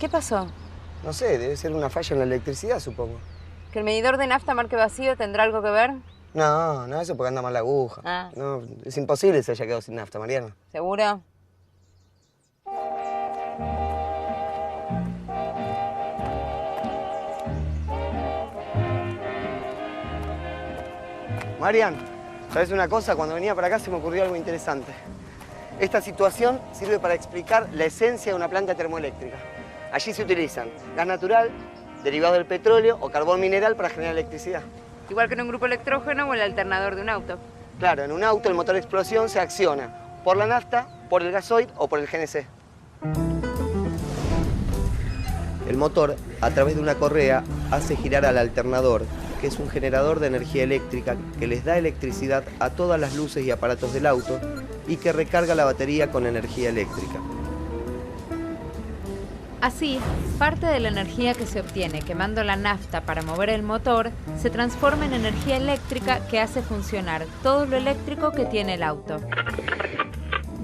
¿Qué pasó? No sé, debe ser una falla en la electricidad, supongo. ¿Que el medidor de nafta marque vacío tendrá algo que ver? No, eso porque anda mal la aguja. Ah. No, es imposible que se haya quedado sin nafta, Mariana. ¿Seguro? Marian, ¿sabes una cosa? Cuando venía para acá se me ocurrió algo interesante. Esta situación sirve para explicar la esencia de una planta termoeléctrica. Allí se utilizan gas natural, derivado del petróleo o carbón mineral para generar electricidad. Igual que en un grupo electrógeno o el alternador de un auto. Claro, en un auto el motor de explosión se acciona por la nafta, por el gasoil o por el GNC. El motor, a través de una correa, hace girar al alternador, que es un generador de energía eléctrica que les da electricidad a todas las luces y aparatos del auto y que recarga la batería con energía eléctrica. Así, parte de la energía que se obtiene quemando la nafta para mover el motor se transforma en energía eléctrica que hace funcionar todo lo eléctrico que tiene el auto.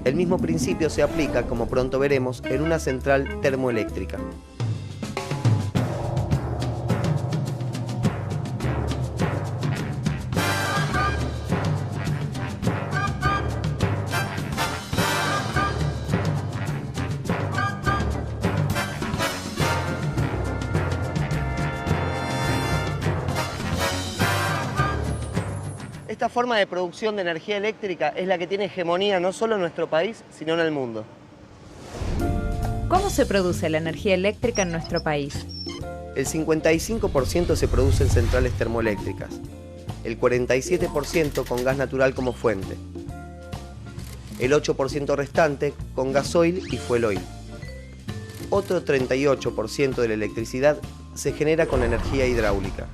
El mismo principio se aplica, como pronto veremos, en una central termoeléctrica. Esta forma de producción de energía eléctrica es la que tiene hegemonía no solo en nuestro país, sino en el mundo. ¿Cómo se produce la energía eléctrica en nuestro país? El 55% se produce en centrales termoeléctricas, el 47% con gas natural como fuente, el 8% restante con gasoil y fuel oil. Otro 38% de la electricidad se genera con energía hidráulica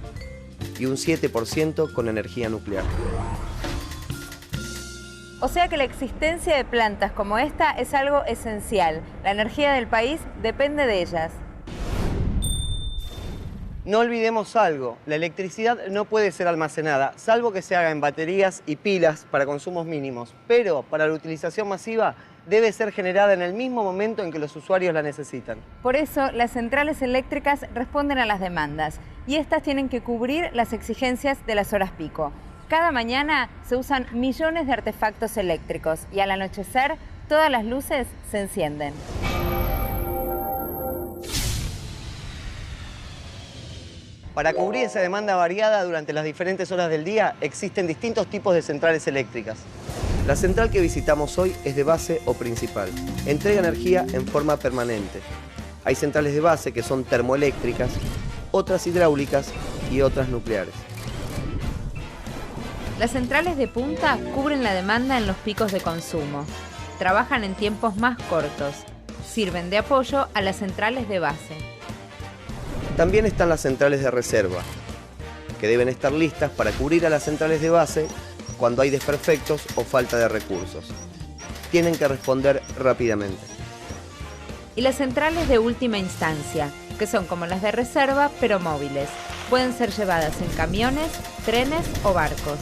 y un 7% con energía nuclear. O sea que la existencia de plantas como esta es algo esencial. La energía del país depende de ellas. No olvidemos algo, la electricidad no puede ser almacenada, salvo que se haga en baterías y pilas para consumos mínimos, pero para la utilización masiva debe ser generada en el mismo momento en que los usuarios la necesitan. Por eso, las centrales eléctricas responden a las demandas y estas tienen que cubrir las exigencias de las horas pico. Cada mañana se usan millones de artefactos eléctricos y al anochecer todas las luces se encienden. Para cubrir esa demanda variada durante las diferentes horas del día, existen distintos tipos de centrales eléctricas. La central que visitamos hoy es de base o principal. Entrega energía en forma permanente. Hay centrales de base que son termoeléctricas, otras hidráulicas y otras nucleares. Las centrales de punta cubren la demanda en los picos de consumo. Trabajan en tiempos más cortos. Sirven de apoyo a las centrales de base. También están las centrales de reserva, que deben estar listas para cubrir a las centrales de base cuando hay desperfectos o falta de recursos. Tienen que responder rápidamente. Y las centrales de última instancia, que son como las de reserva, pero móviles. Pueden ser llevadas en camiones, trenes o barcos.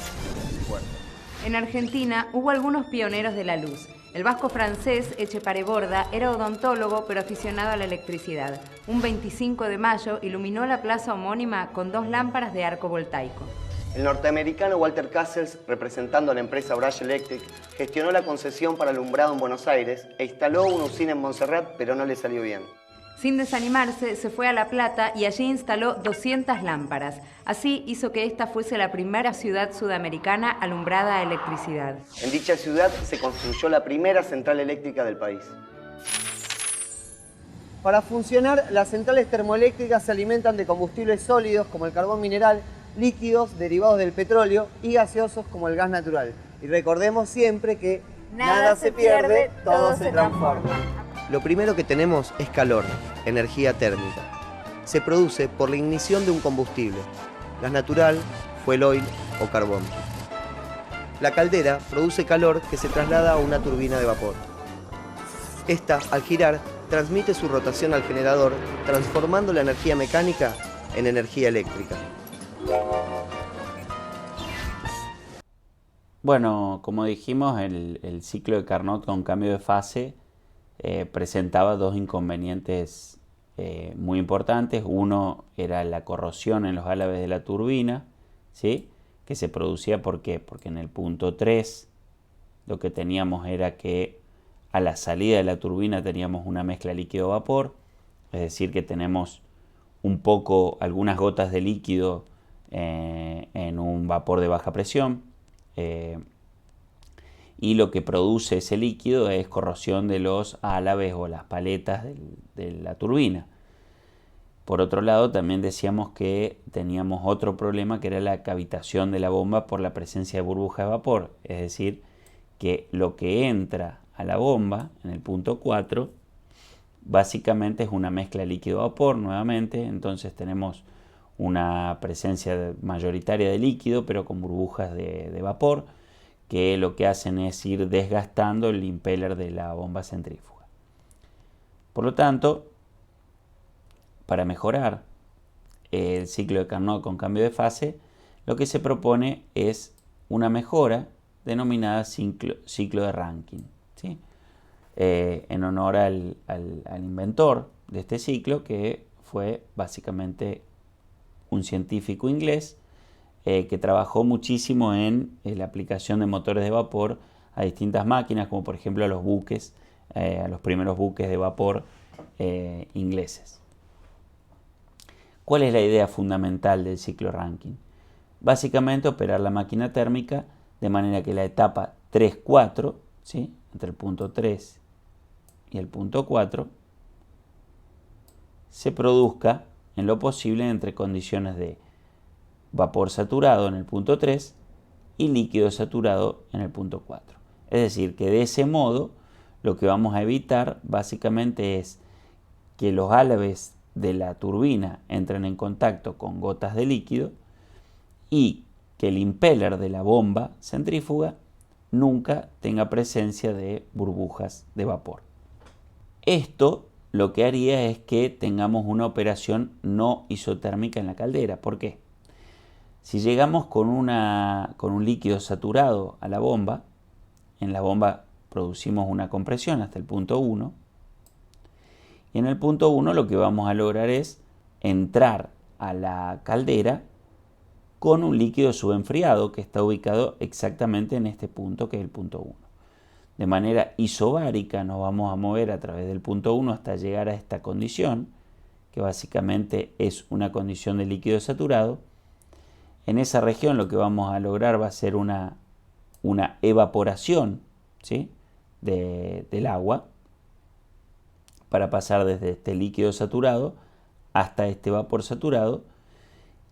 En Argentina hubo algunos pioneros de la luz. El vasco francés Etxepare Borda era odontólogo pero aficionado a la electricidad. Un 25 de mayo iluminó la plaza homónima con 2 lámparas de arco voltaico. El norteamericano Walter Castles, representando a la empresa Orange Electric, gestionó la concesión para alumbrado en Buenos Aires e instaló una usina en Montserrat, pero no le salió bien. Sin desanimarse, se fue a La Plata y allí instaló 200 lámparas. Así hizo que esta fuese la primera ciudad sudamericana alumbrada a electricidad. En dicha ciudad se construyó la primera central eléctrica del país. Para funcionar, las centrales termoeléctricas se alimentan de combustibles sólidos como el carbón mineral, líquidos derivados del petróleo y gaseosos como el gas natural. Y recordemos siempre que nada se pierde, todo se transforma. Lo primero que tenemos es calor, energía térmica. Se produce por la ignición de un combustible, gas natural, fuel oil o carbón. La caldera produce calor que se traslada a una turbina de vapor. Esta, al girar, transmite su rotación al generador, transformando la energía mecánica en energía eléctrica. Bueno, como dijimos, el ciclo de Carnot con cambio de fase presentaba dos inconvenientes muy importantes. Uno era la corrosión en los álabes de la turbina, ¿sí? Que se producía, ¿por qué? Porque en el punto 3 lo que teníamos era que a la salida de la turbina teníamos una mezcla líquido-vapor, es decir, que tenemos algunas gotas de líquido en un vapor de baja presión, y lo que produce ese líquido es corrosión de los álabes o las paletas de la turbina. Por otro lado, también decíamos que teníamos otro problema, que era la cavitación de la bomba por la presencia de burbujas de vapor, es decir, que lo que entra a la bomba en el punto 4 básicamente es una mezcla líquido-vapor nuevamente, entonces tenemos una presencia mayoritaria de líquido pero con burbujas de vapor, que lo que hacen es ir desgastando el impeller de la bomba centrífuga. Por lo tanto, para mejorar el ciclo de Carnot con cambio de fase, lo que se propone es una mejora denominada ciclo de Rankine, ¿sí? En honor al inventor de este ciclo, que fue básicamente un científico inglés que trabajó muchísimo en la aplicación de motores de vapor a distintas máquinas, como por ejemplo a los buques, a los primeros buques de vapor ingleses. ¿Cuál es la idea fundamental del ciclo Rankine? Básicamente operar la máquina térmica de manera que la etapa 3-4, ¿sí? Entre el punto 3 y el punto 4, se produzca en lo posible entre condiciones de vapor saturado en el punto 3 y líquido saturado en el punto 4. Es decir, que de ese modo lo que vamos a evitar básicamente es que los álabes de la turbina entren en contacto con gotas de líquido y que el impeller de la bomba centrífuga nunca tenga presencia de burbujas de vapor. Esto lo que haría es que tengamos una operación no isotérmica en la caldera. ¿Por qué? Si llegamos con un líquido saturado a la bomba, en la bomba producimos una compresión hasta el punto 1, y en el punto 1 lo que vamos a lograr es entrar a la caldera con un líquido subenfriado que está ubicado exactamente en este punto, que es el punto 1. De manera isobárica nos vamos a mover a través del punto 1 hasta llegar a esta condición, que básicamente es una condición de líquido saturado. En esa región lo que vamos a lograr va a ser una evaporación, ¿sí? del agua, para pasar desde este líquido saturado hasta este vapor saturado,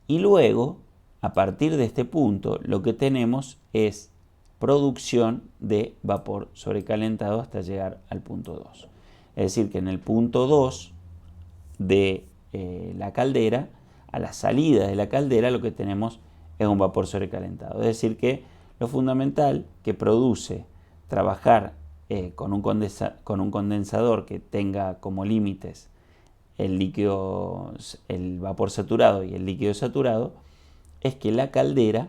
y luego, a partir de este punto, lo que tenemos es producción de vapor sobrecalentado hasta llegar al punto 2. Es decir, que en el punto 2 de la caldera, a la salida de la caldera, lo que tenemos es un vapor sobrecalentado. Es decir, que lo fundamental que produce trabajar con un condensador que tenga como límites el vapor saturado y el líquido saturado, es que la caldera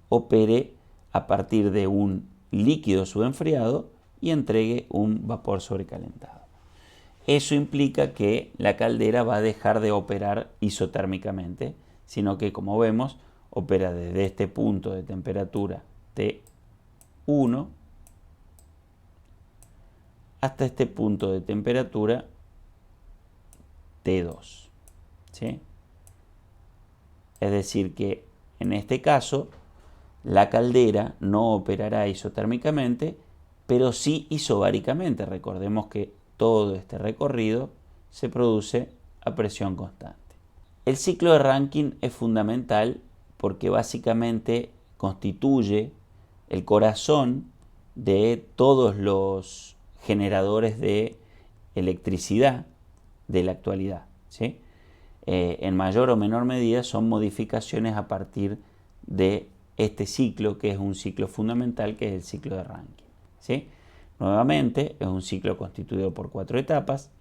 opere a partir de un líquido subenfriado y entregue un vapor sobrecalentado. Eso implica que la caldera va a dejar de operar isotérmicamente, sino que, como vemos, opera desde este punto de temperatura T1 hasta este punto de temperatura T2. ¿Sí? Es decir que en este caso la caldera no operará isotérmicamente, pero sí isobáricamente. Recordemos que todo este recorrido se produce a presión constante. El ciclo de Rankine es fundamental porque básicamente constituye el corazón de todos los generadores de electricidad de la actualidad, ¿sí? En mayor o menor medida son modificaciones a partir de este ciclo, que es un ciclo fundamental, que es el ciclo de Rankine, ¿sí? Nuevamente, es un ciclo constituido por 4 etapas.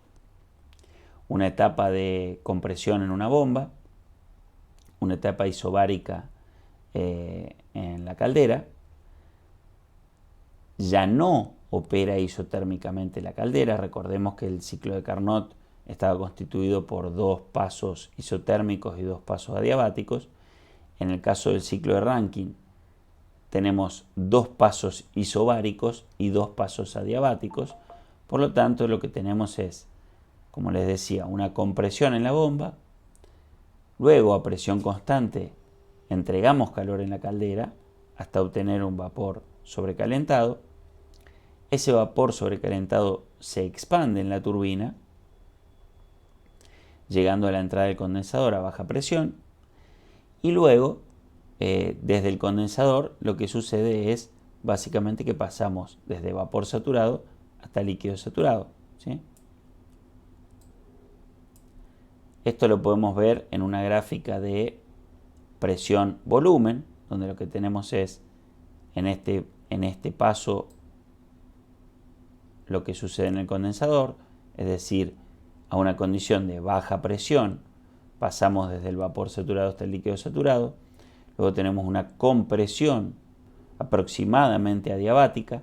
Una etapa de compresión en una bomba, una etapa isobárica en la caldera. Ya no opera isotérmicamente la caldera. Recordemos que el ciclo de Carnot estaba constituido por 2 pasos isotérmicos y 2 pasos adiabáticos. En el caso del ciclo de Rankine tenemos 2 pasos isobáricos y 2 pasos adiabáticos. Por lo tanto, lo que tenemos es, como les decía, una compresión en la bomba. Luego, a presión constante, entregamos calor en la caldera hasta obtener un vapor sobrecalentado. Ese vapor sobrecalentado se expande en la turbina, llegando a la entrada del condensador a baja presión. Y luego, desde el condensador, lo que sucede es básicamente que pasamos desde vapor saturado hasta líquido saturado, ¿sí? Esto lo podemos ver en una gráfica de presión-volumen, donde lo que tenemos es, en este paso, lo que sucede en el condensador, es decir, a una condición de baja presión, pasamos desde el vapor saturado hasta el líquido saturado. Luego tenemos una compresión aproximadamente adiabática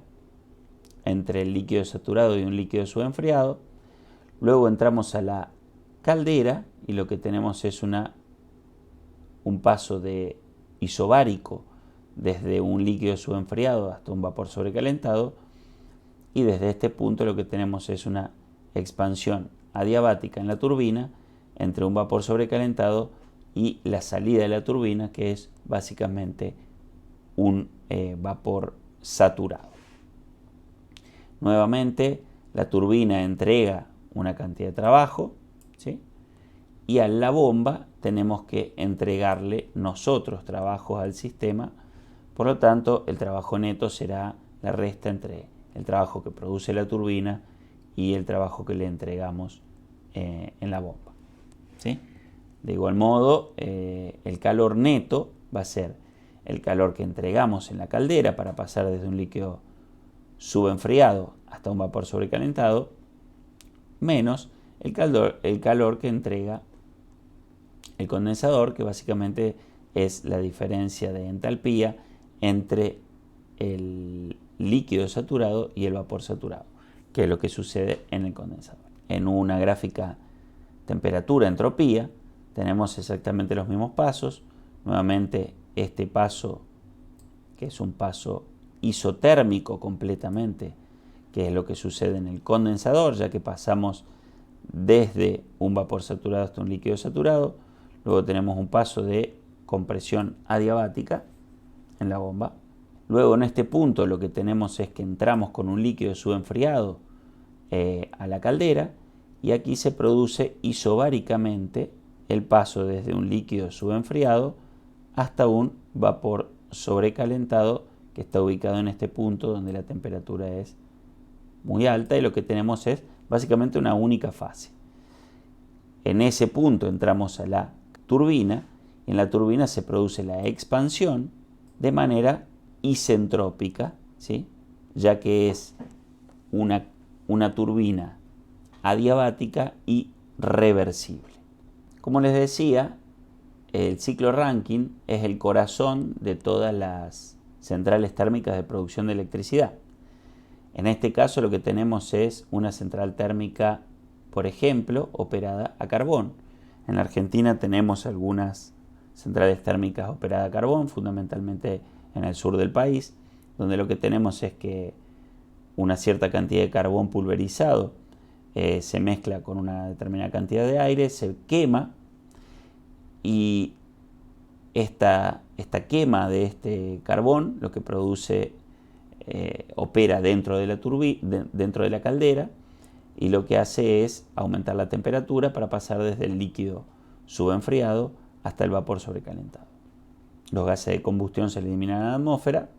entre el líquido saturado y un líquido subenfriado. Luego entramos a la caldera y lo que tenemos es un paso de isobárico desde un líquido subenfriado hasta un vapor sobrecalentado, y desde este punto lo que tenemos es una expansión adiabática en la turbina entre un vapor sobrecalentado y la salida de la turbina, que es básicamente un vapor saturado. Nuevamente, la turbina entrega una cantidad de trabajo, ¿sí? Y a la bomba tenemos que entregarle nosotros trabajos al sistema. Por lo tanto, el trabajo neto será la resta entre el trabajo que produce la turbina y el trabajo que le entregamos en la bomba, ¿sí? De igual modo, el calor neto va a ser el calor que entregamos en la caldera para pasar desde un líquido subenfriado hasta un vapor sobrecalentado, menos el calor que entrega el condensador, que básicamente es la diferencia de entalpía entre el líquido saturado y el vapor saturado, que es lo que sucede en el condensador. En una gráfica temperatura-entropía tenemos exactamente los mismos pasos. Nuevamente, este paso, que es un paso isotérmico completamente, que es lo que sucede en el condensador, ya que pasamos desde un vapor saturado hasta un líquido saturado. Luego tenemos un paso de compresión adiabática en la bomba. Luego, en este punto, lo que tenemos es que entramos con un líquido subenfriado a la caldera, y aquí se produce isobáricamente el paso desde un líquido subenfriado hasta un vapor sobrecalentado, que está ubicado en este punto donde la temperatura es muy alta, y lo que tenemos es básicamente una única fase. En ese punto entramos a la turbina, y en la turbina se produce la expansión de manera isentrópica, ¿sí? Ya que es una turbina adiabática y reversible. Como les decía, el ciclo Rankine es el corazón de todas las centrales térmicas de producción de electricidad. En este caso lo que tenemos es una central térmica, por ejemplo, operada a carbón. En la Argentina tenemos algunas centrales térmicas operadas a carbón, fundamentalmente en el sur del país, donde lo que tenemos es que una cierta cantidad de carbón pulverizado se mezcla con una determinada cantidad de aire, se quema, y esta quema de este carbón lo que produce, opera dentro de la caldera, y lo que hace es aumentar la temperatura para pasar desde el líquido subenfriado hasta el vapor sobrecalentado. Los gases de combustión se eliminan a la atmósfera.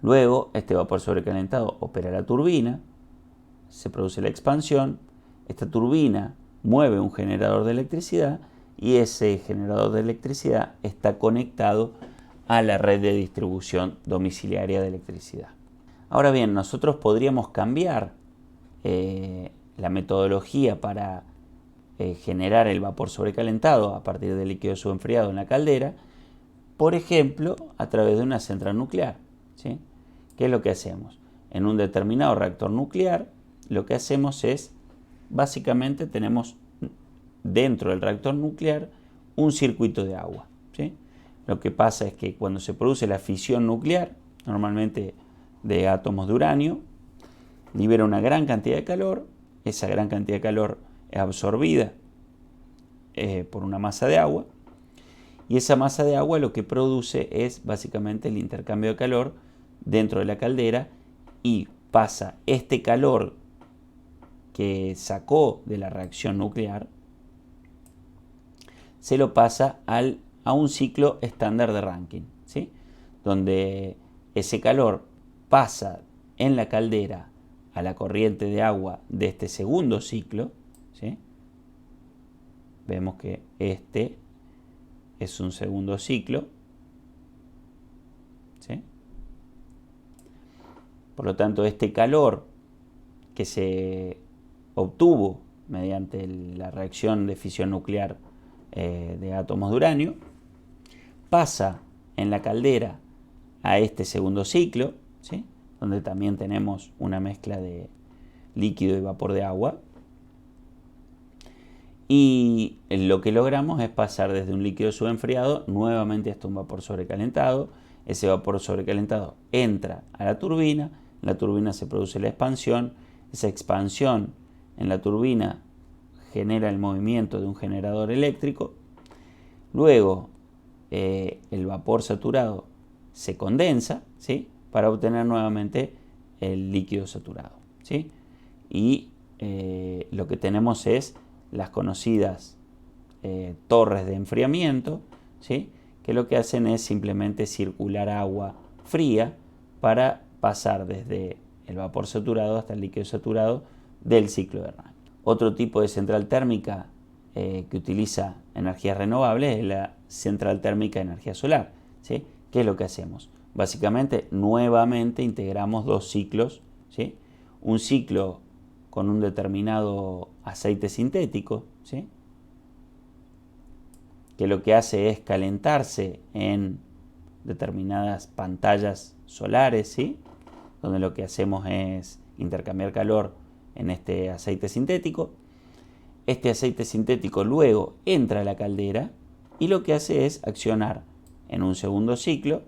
Luego, este vapor sobrecalentado opera la turbina, se produce la expansión, esta turbina mueve un generador de electricidad, y ese generador de electricidad está conectado a la red de distribución domiciliaria de electricidad. Ahora bien, nosotros podríamos cambiar la metodología para generar el vapor sobrecalentado a partir del líquido subenfriado en la caldera, por ejemplo, a través de una central nuclear, ¿sí? ¿Qué es lo que hacemos? En un determinado reactor nuclear, lo que hacemos es básicamente tenemos dentro del reactor nuclear un circuito de agua, ¿sí? Lo que pasa es que cuando se produce la fisión nuclear, normalmente de átomos de uranio, libera una gran cantidad de calor. Esa gran cantidad de calor es absorbida por una masa de agua, y esa masa de agua lo que produce es básicamente el intercambio de calor dentro de la caldera, y pasa este calor que sacó de la reacción nuclear, se lo pasa a un ciclo estándar de Rankine, ¿sí? Donde ese calor pasa en la caldera a la corriente de agua de este segundo ciclo, ¿sí? Vemos que este es un segundo ciclo, ¿sí? Por lo tanto, este calor que se obtuvo mediante la reacción de fisión nuclear de átomos de uranio pasa en la caldera a este segundo ciclo, ¿sí? Donde también tenemos una mezcla de líquido y vapor de agua, y lo que logramos es pasar desde un líquido subenfriado nuevamente hasta un vapor sobrecalentado. Ese vapor sobrecalentado entra a la turbina, en la turbina se produce la expansión, esa expansión en la turbina genera el movimiento de un generador eléctrico, luego el vapor saturado se condensa, ¿sí? Para obtener nuevamente el líquido saturado, ¿sí? Y lo que tenemos es las conocidas torres de enfriamiento, ¿sí? Que lo que hacen es simplemente circular agua fría para pasar desde el vapor saturado hasta el líquido saturado del ciclo de Rankine. Otro tipo de central térmica que utiliza energías renovables es la central térmica de energía solar, ¿sí? ¿Qué es lo que hacemos? Básicamente, nuevamente integramos dos ciclos, ¿sí? Un ciclo con un determinado aceite sintético, ¿sí? Que lo que hace es calentarse en determinadas pantallas solares, ¿sí? Donde lo que hacemos es intercambiar calor en este aceite sintético. Este aceite sintético luego entra a la caldera y lo que hace es accionar en un segundo ciclo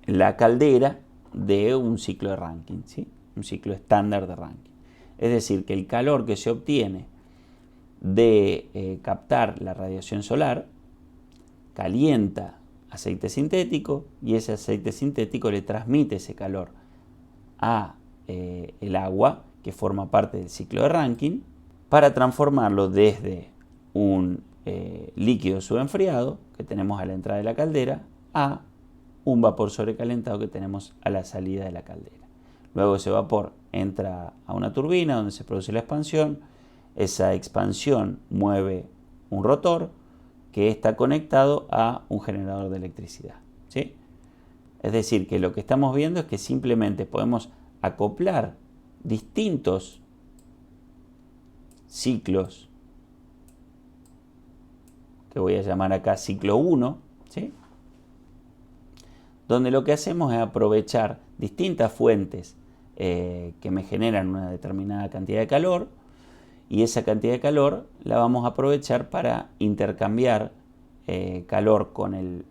la caldera de un ciclo de Rankine, ¿sí? Un ciclo estándar de Rankine. Es decir, que el calor que se obtiene de captar la radiación solar calienta aceite sintético, y ese aceite sintético le transmite ese calor a el agua que forma parte del ciclo de Rankine, para transformarlo desde un líquido subenfriado que tenemos a la entrada de la caldera a un vapor sobrecalentado que tenemos a la salida de la caldera. Luego ese vapor entra a una turbina donde se produce la expansión. Esa expansión mueve un rotor que está conectado a un generador de electricidad, ¿sí? Es decir, que lo que estamos viendo es que simplemente podemos acoplar distintos ciclos, que voy a llamar acá ciclo 1, ¿sí? Donde lo que hacemos es aprovechar distintas fuentes que me generan una determinada cantidad de calor, y esa cantidad de calor la vamos a aprovechar para intercambiar calor con el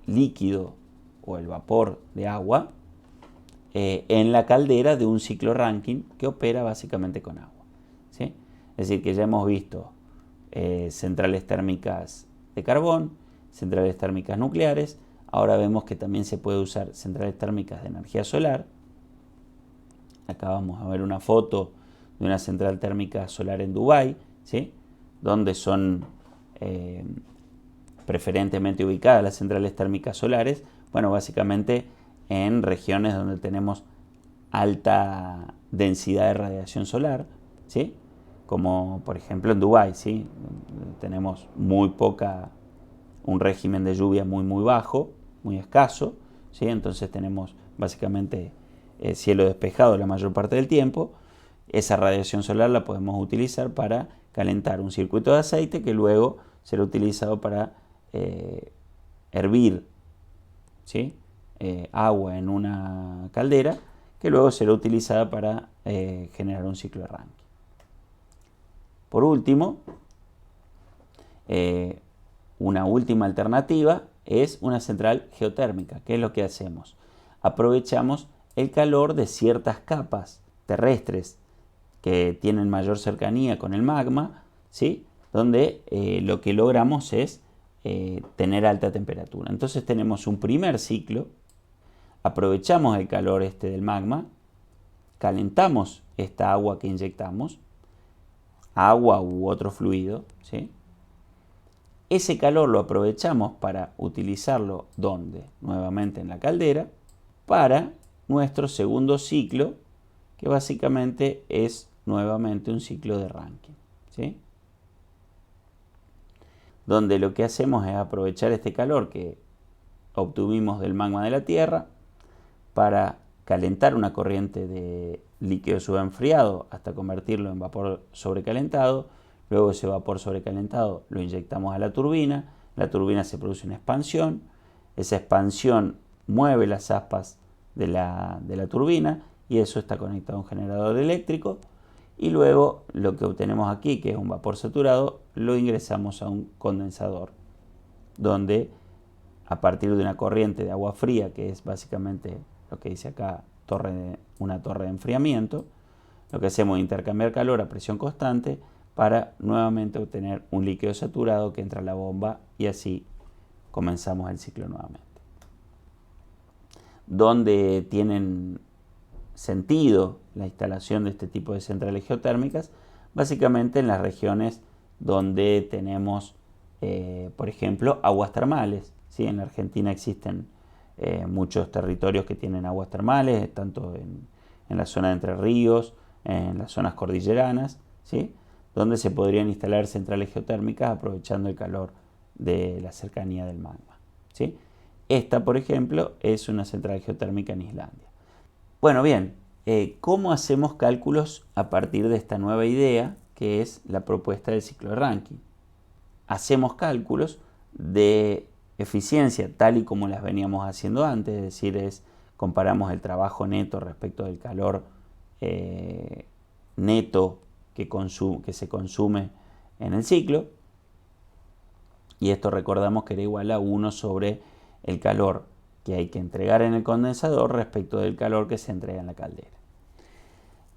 líquido o el vapor de agua en la caldera de un ciclo Rankine que opera básicamente con agua, ¿sí? Es decir, que ya hemos visto centrales térmicas de carbón, centrales térmicas nucleares. Ahora vemos que también se puede usar centrales térmicas de energía solar. Acá vamos a ver una foto de una central térmica solar en Dubái, ¿sí? Donde son preferentemente ubicadas las centrales térmicas solares. Bueno, básicamente en regiones donde tenemos alta densidad de radiación solar, ¿sí? Como por ejemplo en Dubái, ¿sí? Tenemos un régimen de lluvia muy bajo, muy escaso, ¿sí? Entonces tenemos básicamente cielo despejado la mayor parte del tiempo. Esa radiación solar la podemos utilizar para calentar un circuito de aceite que luego será utilizado para hervir, ¿sí? agua en una caldera que luego será utilizada para generar un ciclo de Rankine. Por último, una última alternativa es una central geotérmica. ¿Qué es lo que hacemos? Aprovechamos el calor de ciertas capas terrestres que tienen mayor cercanía con el magma, ¿sí? Donde lo que logramos es tener alta temperatura. Entonces tenemos un primer ciclo, aprovechamos el calor del magma, calentamos esta agua que inyectamos, agua u otro fluido, ¿sí? Ese calor lo aprovechamos para utilizarlo, ¿dónde? Nuevamente en la caldera, para nuestro segundo ciclo, que básicamente es nuevamente un ciclo de Rankine, ¿sí? Donde lo que hacemos es aprovechar este calor que obtuvimos del magma de la Tierra para calentar una corriente de líquido subenfriado hasta convertirlo en vapor sobrecalentado. Luego ese vapor sobrecalentado lo inyectamos a la turbina se produce una expansión, esa expansión mueve las aspas de la turbina y eso está conectado a un generador eléctrico y luego lo que obtenemos aquí, que es un vapor saturado, lo ingresamos a un condensador donde a partir de una corriente de agua fría, que es básicamente lo que dice acá, una torre de enfriamiento, lo que hacemos es intercambiar calor a presión constante para nuevamente obtener un líquido saturado que entra a la bomba y así comenzamos el ciclo nuevamente. Donde tienen sentido la instalación de este tipo de centrales geotérmicas, básicamente en las regiones donde tenemos, por ejemplo, aguas termales, ¿sí? En la Argentina existen muchos territorios que tienen aguas termales, tanto en la zona de Entre Ríos, en las zonas cordilleranas, ¿sí? Donde se podrían instalar centrales geotérmicas aprovechando el calor de la cercanía del magma, ¿sí? Esta, por ejemplo, es una central geotérmica en Islandia. Bueno, bien, ¿cómo hacemos cálculos a partir de esta nueva idea que es la propuesta del ciclo de Rankine? Hacemos cálculos de eficiencia tal y como las veníamos haciendo antes, es decir, comparamos el trabajo neto respecto del calor neto que se consume en el ciclo, y esto recordamos que era igual a 1 sobre el calor que hay que entregar en el condensador respecto del calor que se entrega en la caldera.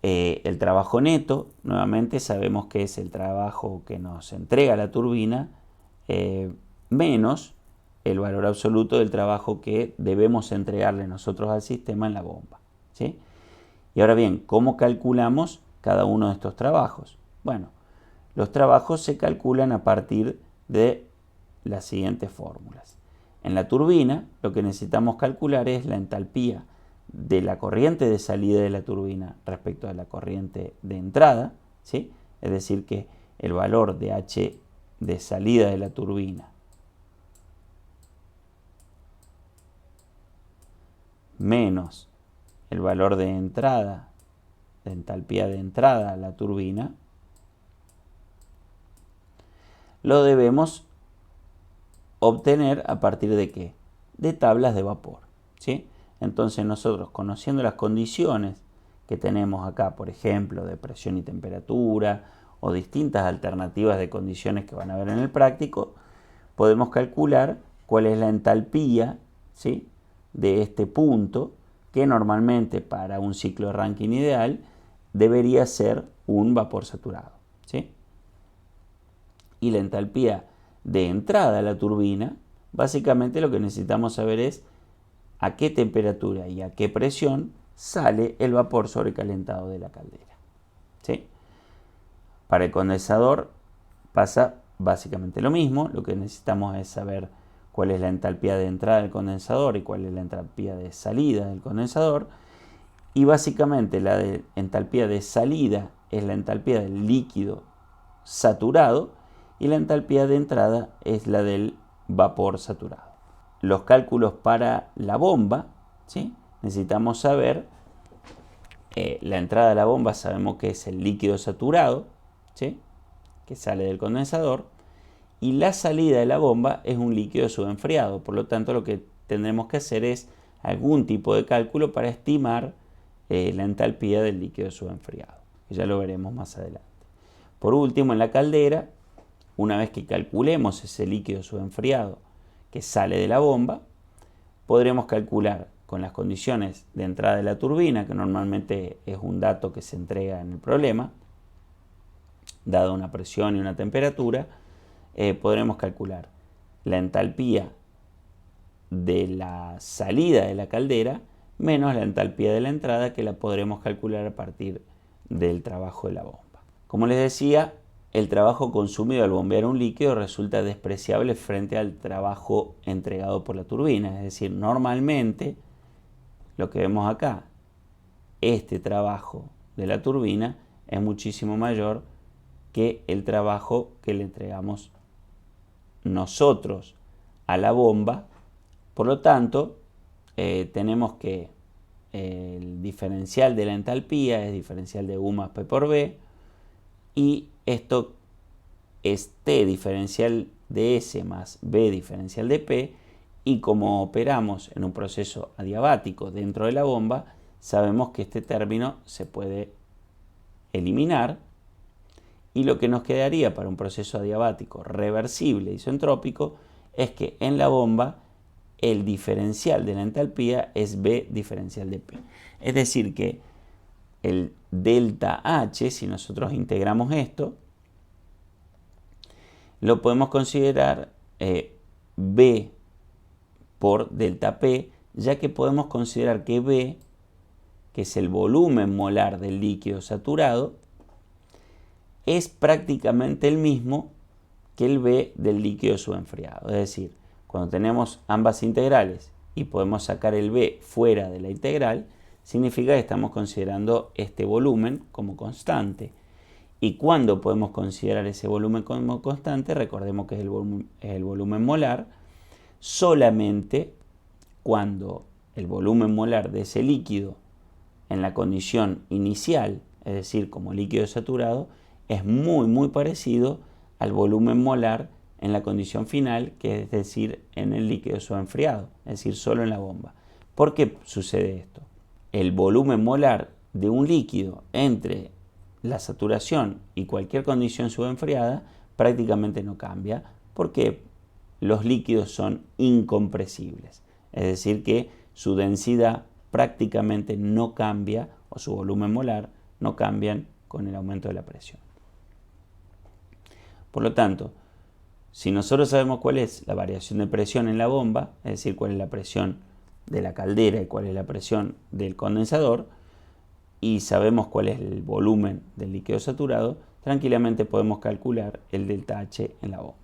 El trabajo neto, nuevamente sabemos que es el trabajo que nos entrega la turbina menos el valor absoluto del trabajo que debemos entregarle nosotros al sistema en la bomba, ¿sí? Y ahora bien, ¿cómo calculamos cada uno de estos trabajos? Bueno, los trabajos se calculan a partir de las siguientes fórmulas. En la turbina lo que necesitamos calcular es la entalpía de la corriente de salida de la turbina respecto a la corriente de entrada, ¿sí? Es decir, que el valor de H de salida de la turbina menos el valor de entrada, de entalpía de entrada a la turbina, lo debemos obtener a partir de ¿qué? De tablas de vapor, ¿sí? Entonces nosotros, conociendo las condiciones que tenemos acá, por ejemplo, de presión y temperatura o distintas alternativas de condiciones que van a ver en el práctico, podemos calcular cuál es la entalpía, ¿sí? De este punto, que normalmente para un ciclo de Rankine ideal debería ser un vapor saturado, ¿sí? Y la entalpía de entrada a la turbina, básicamente lo que necesitamos saber es a qué temperatura y a qué presión sale el vapor sobrecalentado de la caldera, ¿sí? Para el condensador pasa básicamente lo mismo, lo que necesitamos es saber cuál es la entalpía de entrada del condensador y cuál es la entalpía de salida del condensador, y básicamente la de entalpía de salida es la entalpía del líquido saturado y la entalpía de entrada es la del vapor saturado. Los cálculos para la bomba, ¿sí? Necesitamos saber la entrada de la bomba, sabemos que es el líquido saturado, ¿sí? Que sale del condensador, y la salida de la bomba es un líquido subenfriado. Por lo tanto, lo que tendremos que hacer es algún tipo de cálculo para estimar la entalpía del líquido subenfriado, que ya lo veremos más adelante. Por último, en la caldera, una vez que calculemos ese líquido subenfriado que sale de la bomba, podremos calcular con las condiciones de entrada de la turbina, que normalmente es un dato que se entrega en el problema, dada una presión y una temperatura, podremos calcular la entalpía de la salida de la caldera menos la entalpía de la entrada, que la podremos calcular a partir del trabajo de la bomba. Como les decía, el trabajo consumido al bombear un líquido resulta despreciable frente al trabajo entregado por la turbina. Es decir, normalmente lo que vemos acá, este trabajo de la turbina es muchísimo mayor que el trabajo que le entregamos nosotros a la bomba. Por lo tanto, tenemos que el diferencial de la entalpía es diferencial de U más P por B, y esto es T diferencial de S más B diferencial de P, y como operamos en un proceso adiabático dentro de la bomba, sabemos que este término se puede eliminar, y lo que nos quedaría para un proceso adiabático reversible isentrópico es que en la bomba el diferencial de la entalpía es B diferencial de P. Es decir que el delta H, si nosotros integramos esto, lo podemos considerar B por delta P, ya que podemos considerar que B, que es el volumen molar del líquido saturado, es prácticamente el mismo que el B del líquido subenfriado. Es decir, cuando tenemos ambas integrales y podemos sacar el B fuera de la integral, significa que estamos considerando este volumen como constante. ¿Y cuándo podemos considerar ese volumen como constante? Recordemos que es el volumen molar, solamente cuando el volumen molar de ese líquido en la condición inicial, es decir, como líquido saturado, es muy parecido al volumen molar en la condición final, que es decir, en el líquido subenfriado, es decir, solo en la bomba. ¿Por qué sucede esto? El volumen molar de un líquido entre la saturación y cualquier condición subenfriada prácticamente no cambia, porque los líquidos son incompresibles, es decir, que su densidad prácticamente no cambia, o su volumen molar no cambian con el aumento de la presión. Por lo tanto, si nosotros sabemos cuál es la variación de presión en la bomba, es decir, cuál es la presión de la caldera y cuál es la presión del condensador, y sabemos cuál es el volumen del líquido saturado, tranquilamente podemos calcular el delta H en la bomba.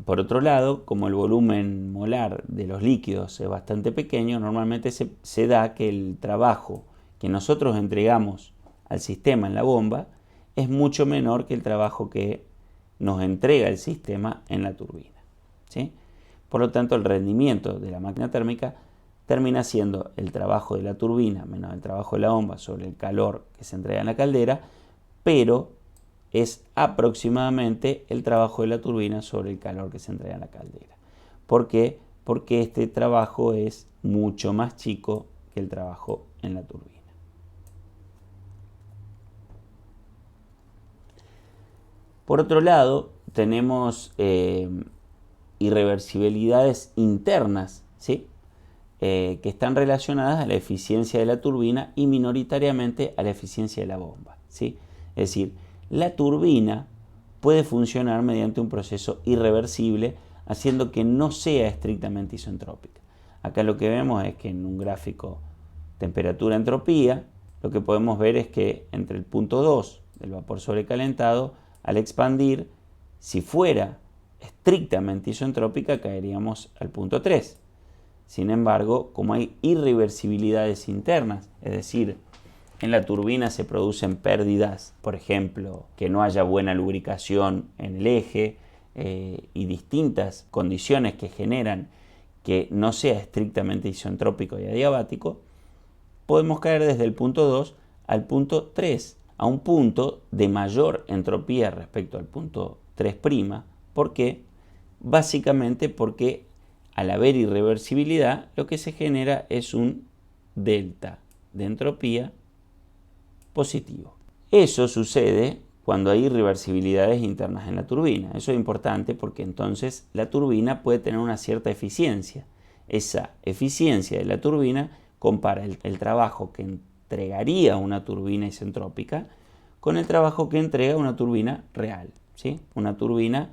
Por otro lado, como el volumen molar de los líquidos es bastante pequeño, normalmente se da que el trabajo que nosotros entregamos al sistema en la bomba es mucho menor que el trabajo que nos entrega el sistema en la turbina, ¿sí? Por lo tanto, el rendimiento de la máquina térmica termina siendo el trabajo de la turbina menos el trabajo de la bomba sobre el calor que se entrega en la caldera, pero es aproximadamente el trabajo de la turbina sobre el calor que se entrega en la caldera. ¿Por qué? Porque este trabajo es mucho más chico que el trabajo en la turbina. Por otro lado, tenemos irreversibilidades internas, ¿sí? Que están relacionadas a la eficiencia de la turbina y minoritariamente a la eficiencia de la bomba, ¿sí? Es decir, la turbina puede funcionar mediante un proceso irreversible, haciendo que no sea estrictamente isentrópica. Acá lo que vemos es que en un gráfico temperatura-entropía, lo que podemos ver es que entre el punto 2 del vapor sobrecalentado, al expandir, si fuera estrictamente isentrópica, caeríamos al punto 3. Sin embargo, como hay irreversibilidades internas, es decir, en la turbina se producen pérdidas, por ejemplo, que no haya buena lubricación en el eje y distintas condiciones que generan que no sea estrictamente isentrópico y adiabático, podemos caer desde el punto 2 al punto 3, a un punto de mayor entropía respecto al punto 3'. ¿Por qué? Básicamente porque al haber irreversibilidad, lo que se genera es un delta de entropía positivo. Eso sucede cuando hay irreversibilidades internas en la turbina. Eso es importante porque entonces la turbina puede tener una cierta eficiencia. Esa eficiencia de la turbina compara el trabajo que entregaría una turbina isentrópica con el trabajo que entrega una turbina real, ¿sí? Una turbina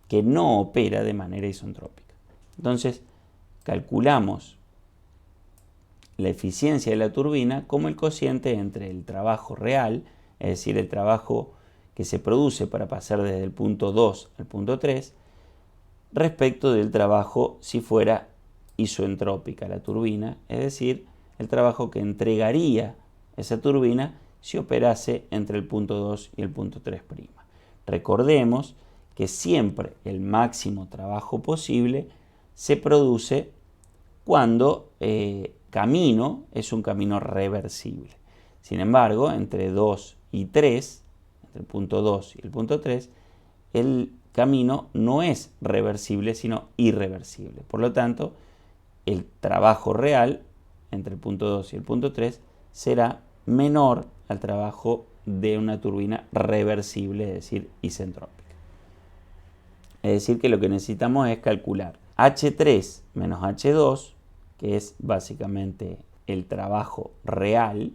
que no opera de manera isentrópica. Entonces, calculamos la eficiencia de la turbina como el cociente entre el trabajo real, es decir, el trabajo que se produce para pasar desde el punto 2 al punto 3, respecto del trabajo si fuera isoentrópica la turbina, es decir, el trabajo que entregaría esa turbina si operase entre el punto 2 y el punto 3'. Recordemos que siempre el máximo trabajo posible se produce cuando camino es un camino reversible. Sin embargo, entre 2 y 3, entre el punto 2 y el punto 3, el camino no es reversible, sino irreversible. Por lo tanto, el trabajo real entre el punto 2 y el punto 3 será menor al trabajo de una turbina reversible, es decir, isentrópica. Es decir, que lo que necesitamos es calcular H3 menos H2, que es básicamente el trabajo real,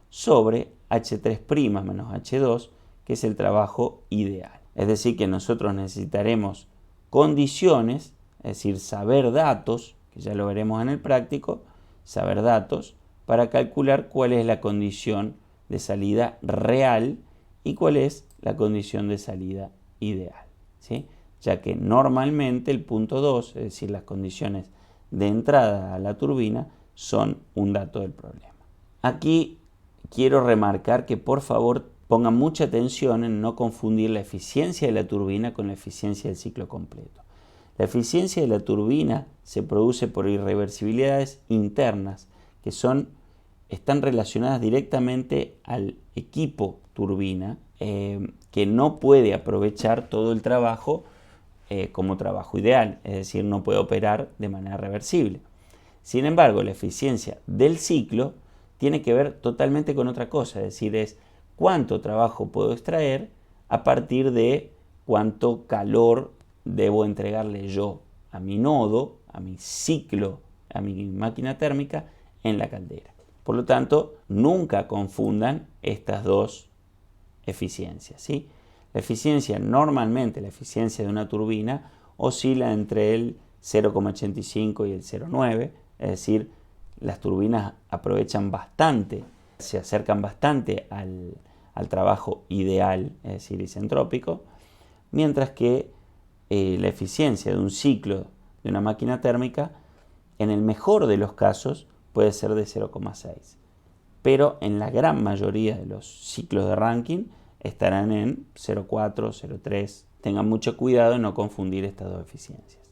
sobre H3' menos H2, que es el trabajo ideal. Es decir, que nosotros necesitaremos condiciones, es decir, saber datos, que ya lo veremos en el práctico, saber datos para calcular cuál es la condición de salida real y cuál es la condición de salida ideal, ¿sí? Ya que normalmente el punto 2, es decir, las condiciones de entrada a la turbina, son un dato del problema. Aquí quiero remarcar que por favor pongan mucha atención en no confundir la eficiencia de la turbina con la eficiencia del ciclo completo. La eficiencia de la turbina se produce por irreversibilidades internas que están relacionadas directamente al equipo turbina, que no puede aprovechar todo el trabajo como trabajo ideal, es decir, no puede operar de manera reversible. Sin embargo, la eficiencia del ciclo tiene que ver totalmente con otra cosa, es decir, es cuánto trabajo puedo extraer a partir de cuánto calor debo entregarle yo a mi nodo, a mi ciclo, a mi máquina térmica en la caldera. Por lo tanto, nunca confundan estas dos eficiencias, ¿sí? La eficiencia, normalmente la eficiencia de una turbina oscila entre el 0,85 y el 0,9, es decir, las turbinas aprovechan bastante, se acercan bastante al trabajo ideal, es decir, isentrópico, mientras que la eficiencia de un ciclo de una máquina térmica, en el mejor de los casos, puede ser de 0,6. Pero en la gran mayoría de los ciclos de Rankine estarán en 0,4, 0,3. Tengan mucho cuidado en no confundir estas dos eficiencias.